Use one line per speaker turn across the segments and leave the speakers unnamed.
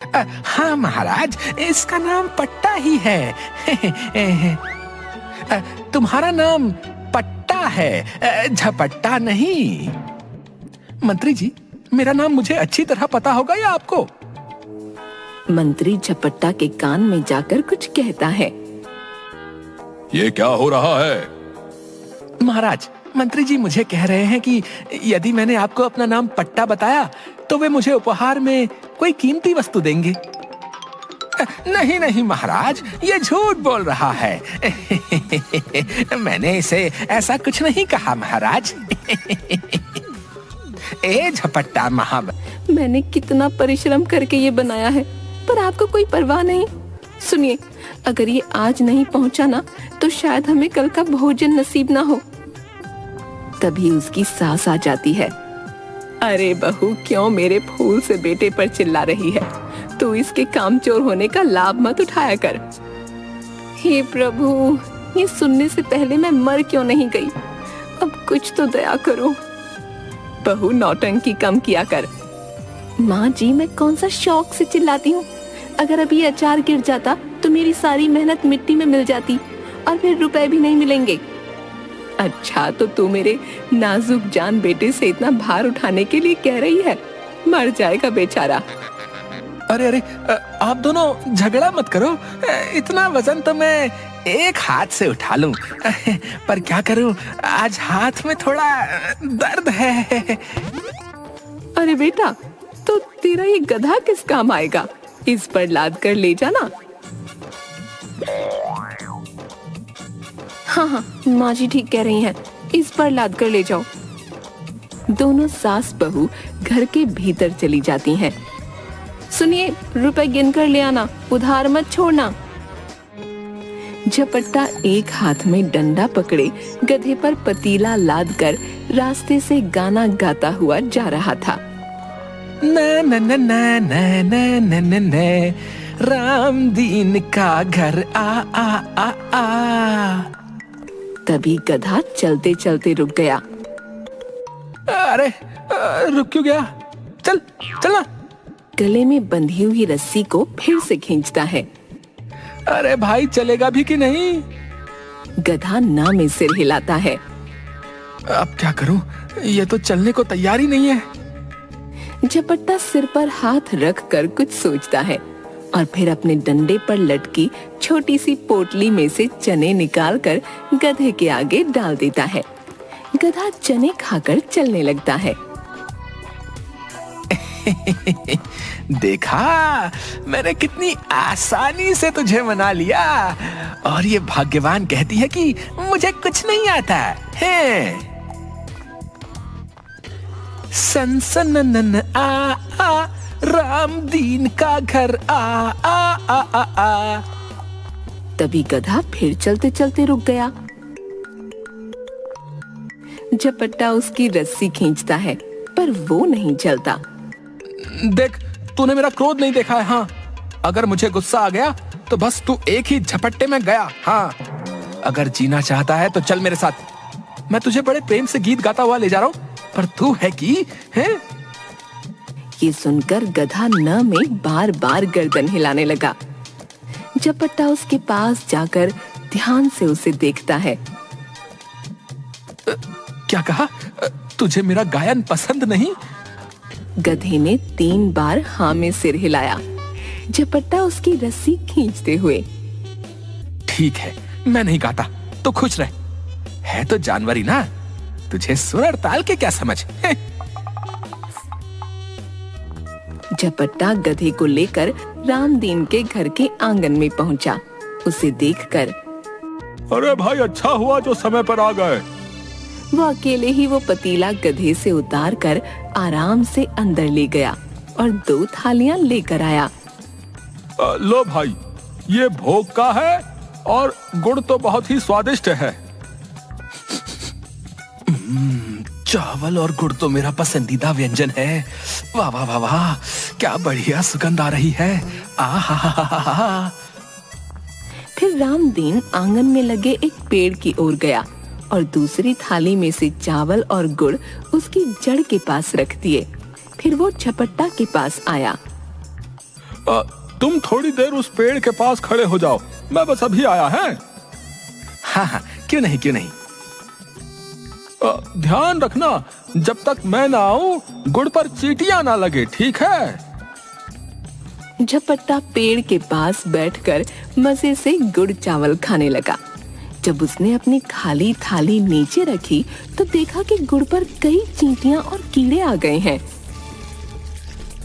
हाँ महाराज, इसका नाम पट्टा ही है। तुम्हारा नाम पट्टा है, झपट्टा नहीं। मंत्री जी, मेरा नाम मुझे अच्छी तरह पता होगा या आपको?
मंत्री झपट्टा के कान में जाकर कुछ कहता है।
ये क्या हो रहा है?
महाराज, मंत्री जी मुझे कह रहे हैं कि यदि मैंने आपको अपना नाम पट्टा बताया तो वे मुझे उपहार में कोई कीमती वस्तु देंगे। नहीं नहीं महाराज, ये झूठ बोल रहा है। मैंने इसे ऐसा कुछ नहीं कहा महाराज। ए झपट्टा
मैंने कितना परिश्रम करके ये बनाया है, पर आपको कोई परवाह नहीं। सुनिए, अगर ये आज नहीं पहुंचा ना तो शायद हमें कल का भोजन नसीब ना हो। तभी उसकी सास आ जाती है। अरे बहू, क्यों मेरे फूल से बेटे पर चिल्ला रही है? तू इसके कामचोर होने का लाभ मत उठाया कर। हे प्रभु, ये सुनने से पहले मैं मर क्यों नहीं गई? अब कुछ तो दया करो। बहू, नौटंकी कम किया कर। माँ जी, मैं कौन सा शौक से चिल्लाती हूँ? अगर अभी अचार गिर जाता तो मेरी सारी मेहनत मिट्टी में मिल जाती और फिर रुपए भी नहीं मिलेंगे। अच्छा, तो तू मेरे नाजुक जान बेटे से इतना भार उठाने के लिए कह रही है? मर जाएगा बेचारा।
अरे अरे, आप दोनों झगड़ा मत करो। इतना वजन तो मैं एक हाथ से उठा लूं, पर क्या करूं, आज हाथ में थोड़ा दर्द है।
अरे बेटा, तो तेरा ये गधा किस काम आएगा? इस पर लाद कर ले जाना। हाँ, माँ जी ठीक कह रही हैं, इस पर लाद कर ले जाओ। दोनों सास बहू घर के भीतर चली जाती हैं। सुनिए, रुपए गिन कर ले आना, उधार मत छोड़ना। झपट्टा एक हाथ में डंडा पकड़े गधे पर पतीला लाद कर रास्ते से गाना गाता हुआ जा रहा था।
न न न न न न न न न, राम दीन का घर आ आ आ आ।
तभी गधा चलते चलते रुक गया।
अरे, रुक क्यों गया? चल चलना।
गले में बंधी हुई रस्सी को फिर से खींचता है।
अरे भाई, चलेगा भी कि नहीं?
गधा ना में सिर हिलाता है।
अब क्या करूं? ये तो चलने को तैयार ही नहीं है।
झपट्टा सिर पर हाथ रख कर कुछ सोचता है और फिर अपने डंडे पर लटकी छोटी सी पोटली में से चने निकालकर गधे के आगे डाल देता है। गधा चने खाकर चलने लगता है।
देखा, मैंने कितनी आसानी से तुझे मना लिया, और ये भाग्यवान कहती है कि मुझे कुछ नहीं आता है। सन सन न न आ आ, राम दीन का घर आ आ आ आ आ।
तभी गधा फिर चलते चलते रुक गया। झपट्टा उसकी रस्सी खींचता है, पर वो नहीं चलता।
देख, तूने मेरा क्रोध नहीं देखा है। हाँ, अगर मुझे गुस्सा आ गया तो बस तू एक ही झपट्टे में गया। हाँ, अगर जीना चाहता है तो चल मेरे साथ। मैं तुझे बड़े प्रेम से गीत गाता हुआ ले जा रहा हूँ, पर तू है कि है?
ये सुनकर गधा न में बार बार गर्दन हिलाने लगा। झपट्टा उसके पास जाकर ध्यान से उसे देखता है।
क्या कहा? तुझे मेरा गायन पसंद नहीं?
गधे ने 3 बार हाँ में सिर हिलाया। झपट्टा उसकी रस्सी खींचते हुए।
ठीक है, मैं नहीं गाता, तो खुश रह। है तो जानवरी ना, तुझे सुर और ताल के क्या समझ?
झपट्टा गधे को लेकर रामदीन के घर के आंगन में पहुंचा। उसे देखकर,
अरे भाई, अच्छा हुआ जो समय पर आ गए।
वो अकेले ही वो पतीला गधे से उतार कर आराम से अंदर ले गया और 2 थालियां लेकर आया।
लो भाई, ये भोग का है और गुड़ तो बहुत ही स्वादिष्ट है।
चावल और गुड़ तो मेरा पसंदीदा व्यंजन है। वाह वाह वाह वाह, क्या बढ़िया सुगंध आ रही है। आहा।
फिर रामदीन आंगन में लगे एक पेड़ की ओर गया और दूसरी थाली में से चावल और गुड़ उसकी जड़ के पास रख दिए। फिर वो झपट्टा के पास आया।
तुम थोड़ी देर उस पेड़ के पास खड़े हो जाओ, मैं बस अभी आया है।
हाँ हाँ, क्यों नहीं क्यों नहीं।
ध्यान रखना, जब तक मैं ना आऊं गुड़ पर चींटियां ना लगे, ठीक है?
झपट्टा पेड़ के पास बैठकर मजे से गुड़ चावल खाने लगा। जब उसने अपनी खाली थाली नीचे रखी तो देखा कि गुड़ पर कई चींटियां और कीड़े आ गए हैं।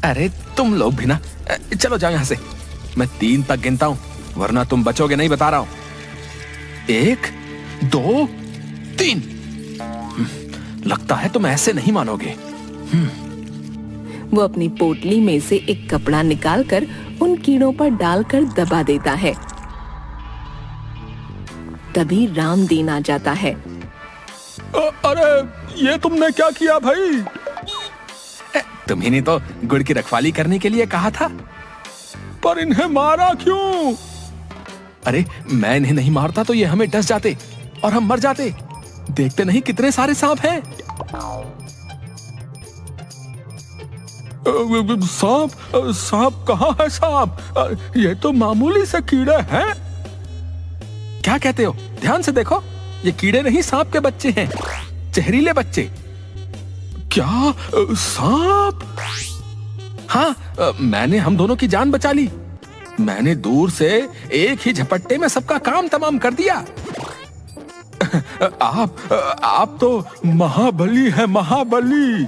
अरे तुम लोग भी ना, चलो जाओ यहाँ से। मैं 3 तक गिनता हूँ, वरना तुम बचोगे नहीं, बता रहा हूँ। 1 2 3। लगता है तुम ऐसे नहीं मानोगे।
वो अपनी पोटली में से एक कपड़ा निकालकर उन कीड़ों पर डालकर दबा देता है। तभी रामदीन आ जाता है।
अरे ये तुमने क्या किया भाई?
तुम्ही ने तो गुड़ की रखवाली करने के लिए कहा था।
पर इन्हें मारा क्यों?
अरे मैं इन्हें नहीं मारता तो ये हमें डस जाते और हम मर जाते। देखते नहीं कितने सारे सांप हैं।
सांप? सांप कहाँ है सांप? ये तो मामूली से कीड़े हैं।
क्या कहते हो? ध्यान से देखो, ये कीड़े नहीं सांप के बच्चे हैं, जहरीले बच्चे।
क्या सांप?
हाँ, मैंने हम दोनों की जान बचा ली। मैंने दूर से एक ही झपट्टे में सबका काम तमाम कर दिया।
आप तो महाबली है, महाबली।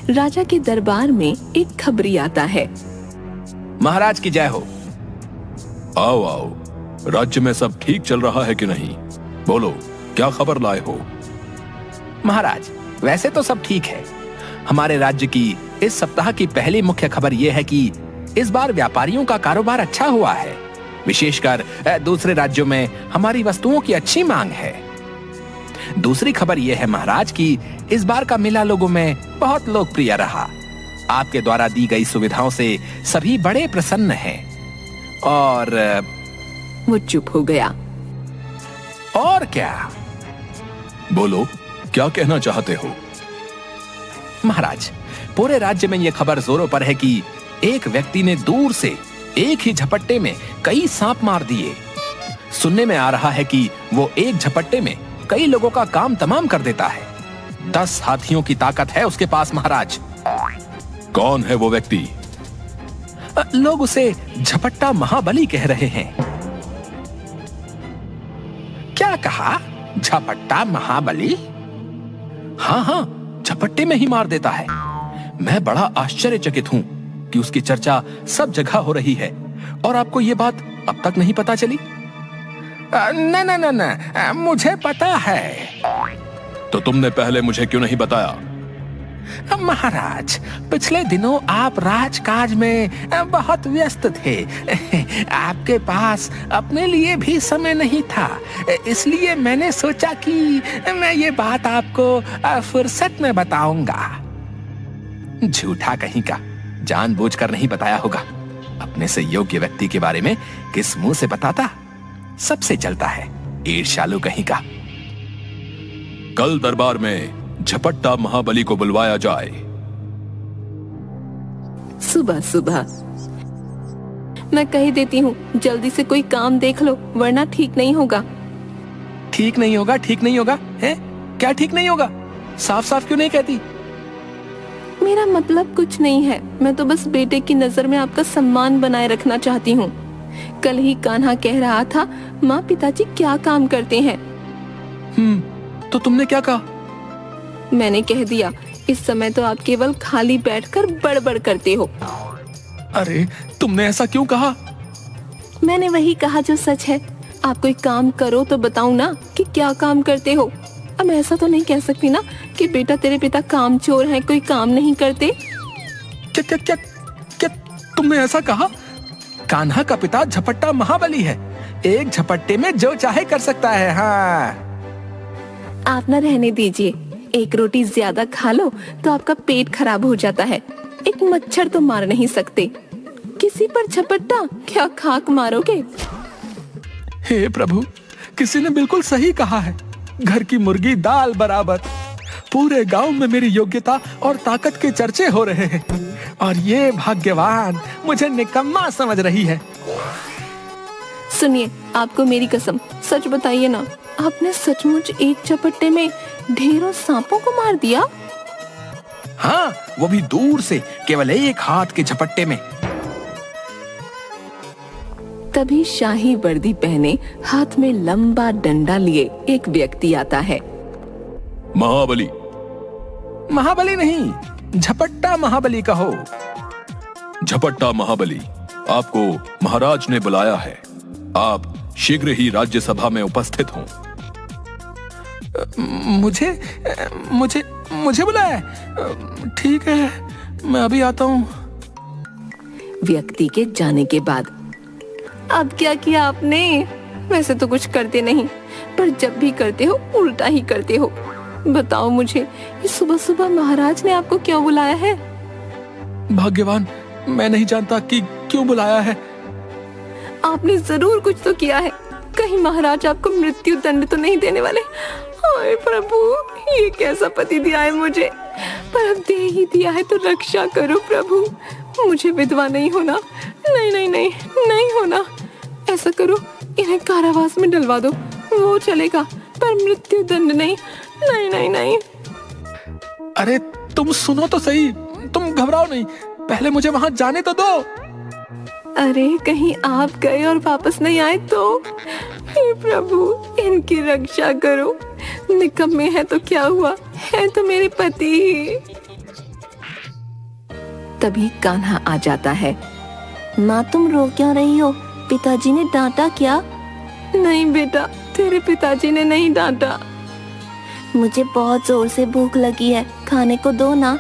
राजा के दरबार में एक खबरी आता है।
महाराज की जय हो।
आओ आओ, राज्य में सब ठीक चल रहा है कि नहीं? बोलो, क्या खबर लाए हो?
महाराज, वैसे तो सब ठीक है। हमारे राज्य की इस सप्ताह की पहली मुख्य खबर यह है कि इस बार व्यापारियों का कारोबार अच्छा हुआ है। विशेषकर दूसरे राज्यों में हमारी वस्तुओं की अच्छी मांग है। दूसरी खबर यह है महाराज कि इस बार का मेला लोगों में बहुत लोकप्रिय रहा। आपके द्वारा दी गई सुविधाओं से सभी बड़े प्रसन्न हैं। और
वो चुप हो गया।
और क्या?
बोलो, क्या कहना चाहते हो?
महाराज, पूरे राज्य में यह खबर जोरों पर है कि एक व्यक्ति ने दूर से एक ही झपट्टे में कई सांप मार दिए। सुनने में आ रहा है कि वो एक झपट्टे में कई लोगों का काम तमाम कर देता है। 10 हाथियों की ताकत है उसके पास महाराज।
कौन है वो व्यक्ति?
लोग उसे झपट्टा महाबली कह रहे हैं। क्या कहा? झपट्टा महाबली? हाँ हाँ, झपट्टे में ही मार देता है। मैं बड़ा आश्चर्यचकित हूँ कि उसकी चर्चा सब जगह हो रही है और आपको ये बात अब तक नहीं पता चली? न, मुझे पता है।
तो तुमने पहले मुझे क्यों नहीं बताया?
महाराज, पिछले दिनों आप राजकाज में बहुत व्यस्त थे। आपके पास अपने लिए भी समय नहीं था, इसलिए मैंने सोचा कि मैं ये बात आपको फुर्सत में बताऊंगा। झूठा कहीं का, जानबूझकर नहीं बताया होगा। अपने से योग्य व्यक्ति के बारे में किस मुंह से बताता? सबसे चलता है, ईर्ष्यालु कहीं का।
कल दरबार में झपट्टा महाबली को बुलवाया जाए।
सुबह सुबह मैं कह देती हूँ, जल्दी से कोई काम देख लो, वरना ठीक नहीं होगा।
ठीक नहीं होगा? ठीक नहीं होगा है? क्या ठीक नहीं होगा? साफ साफ क्यों नहीं कहती?
मेरा मतलब कुछ नहीं है, मैं तो बस बेटे की नजर में आपका सम्मान बनाए रखना चाहती हूँ। कल ही कान्हा कह रहा था, माँ पिताजी क्या काम करते हैं।
तो तुमने क्या कहा?
मैंने कह दिया, इस समय तो आप केवल खाली बैठकर बड़बड़ करते हो।
अरे तुमने ऐसा क्यों कहा?
मैंने वही कहा जो सच है। आप कोई काम करो तो बताऊं ना कि क्या काम करते हो। अब ऐसा तो नहीं कह सकती ना कि बेटा तेरे पिता कामचोर हैं, कोई काम नहीं करते।
क्या क्या क्या क्या तुमने ऐसा कहा? कान्हा का पिता झपट्टा महाबली है, एक झपट्टे में जो चाहे कर सकता है। हाँ,
आप ना रहने दीजिए, एक रोटी ज्यादा खा लो तो आपका पेट खराब हो जाता है। एक मच्छर तो मार नहीं सकते, किसी पर झपट्टा क्या खाक मारोगे?
हे प्रभु, किसी ने बिल्कुल सही कहा है, घर की मुर्गी दाल बराबर। पूरे गांव में मेरी योग्यता और ताकत के चर्चे हो रहे हैं और ये भाग्यवान मुझे निकम्मा समझ रही है।
सुनिए, आपको मेरी कसम, सच बताइए ना, आपने सचमुच एक झपट्टे में ढेरों सांपों को मार दिया?
हाँ, वो भी दूर से, केवल एक हाथ के झपट्टे में।
तभी शाही वर्दी पहने, हाथ में लंबा डंडा लिए एक व्यक्ति आता है।
महाबली।
महाबली नहीं, झपट्टा महाबली कहो।
झपट्टा महाबली, आपको महाराज ने बुलाया है। आप शीघ्र ही राज्यसभा में उपस्थित हों।
मुझे मुझे मुझे बुलाया? ठीक है, मैं अभी आता हूँ।
व्यक्ति के जाने के बाद अब क्या किया आपने? वैसे तो कुछ करते नहीं, पर जब भी करते हो उल्टा ही करते हो। बताओ मुझे, ये सुबह सुबह महाराज ने आपको क्यों बुलाया है?
भाग्यवान, मैं नहीं जानता कि क्यों बुलाया है।
आपने जरूर कुछ तो किया है। कहीं महाराज आपको मृत्यु दंड तो नहीं देने वाले? हाय प्रभु, ये कैसा पति दिया है मुझे, पर अब दे ही दिया है तो रक्षा करो प्रभु। मुझे विधवा नहीं होना, नहीं नहीं नहीं नहीं होना। ऐसा करो, इन्हें कारावास में डलवा दो, वो चलेगा, पर मृत्यु दंड नहीं, नहीं नहीं नहीं।
अरे तुम सुनो तो सही, तुम घबराओ नहीं, पहले मुझे वहां जाने तो दो।
अरे कहीं आप गए और वापस नहीं आए तो? हे प्रभु, इनकी रक्षा करो। निकम्मे है तो क्या हुआ, है तो मेरे पति ही। तभी कान्हा आ जाता है।
माँ, तुम रो क्यों रही हो? पिताजी ने डांटा क्या?
नहीं बेटा, तेरे पिताजी ने नहीं डांटा।
मुझे बहुत जोर से भूख लगी है, खाने को दो ना।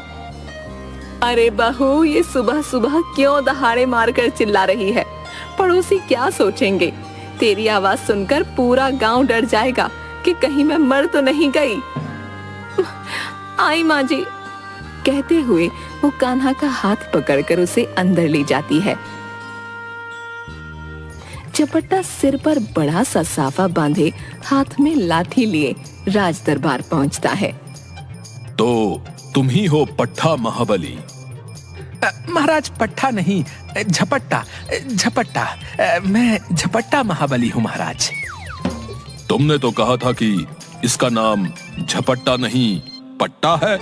अरे बहू, ये सुबह सुबह क्यों दहाड़े मारकर चिल्ला रही है? पड़ोसी क्या सोचेंगे? तेरी आवाज सुनकर पूरा गांव डर जाएगा कि कहीं मैं मर तो नहीं गई। आई माँ जी, कहते हुए वो कान्हा का हाथ पकड़कर उसे अंदर ले जाती है। झपट्टा सिर पर बड़ा सा साफा बांधे, हाथ में लाठी लिए राज दरबार पहुंचता है।
तो तुम ही हो पट्टा महाबली?
महाराज, पट्टा नहीं, झपट्टा झपट्टा। मैं झपट्टा महाबली हूँ महाराज।
तुमने तो कहा था कि इसका नाम झपट्टा नहीं पट्टा है।